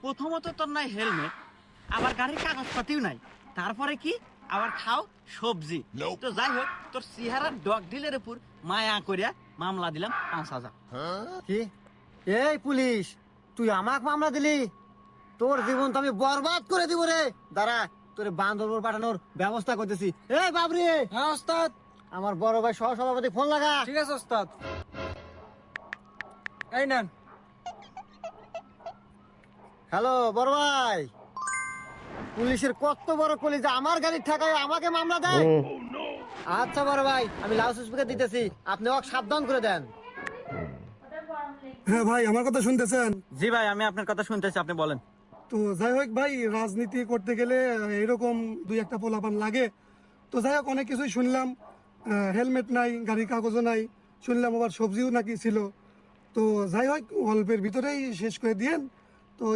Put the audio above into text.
প্রথমত তোর নাই হেলমেট, আবার গাড়ির কাগজপাতিও নাই, তারপরে কি আবার খাও সবজি। তো যাই হোক, তোর চেহারার ডগ ডিলের উপর মায়া করিয়া মামলা দিলাম 5,000। কি? এই পুলিশ, তুই আমাকে মামলা দিলি? তোর জীবন তো আমি বরবাদ করে দিব রে। দাঁড়া, তোর বান্দরবন পাঠানোর ব্যবস্থা করতেছি। এই বাবরি, হ্যাঁ ওস্তাদ। আমার বড় ভাই সহ সভাপতি ফোন লাগা। ঠিক আছে ওস্তাদ। এই নেন। হ্যালো বড় ভাই, পুলিশের কত বড় কলিজা, আমার গাড়ির ঠেকায় আমাকে মামলা দেয়। আচ্ছা বড় ভাই, আমি লাউড স্পিকার দিতেছি, আপনি ওকে সাবধান করে দেন। হ্যাঁ ভাই, আমার কথা শুনতেছেন? জি ভাই, আমি আপনার কথা শুনতেছি, আপনি বলেন। তো যাই হোক ভাই, রাজনীতি করতে গেলে এরকম দুই একটা পোলাপান লাগে। তো যাই হোক, অনেক কিছুই শুনলাম। হেলমেট নাই, গাড়ির কাগজও নাই, শুনলাম আবার সবজিও নাকি ছিল। তো যাই হোক, অল্পের ভিতরেই শেষ করে দিয়েন।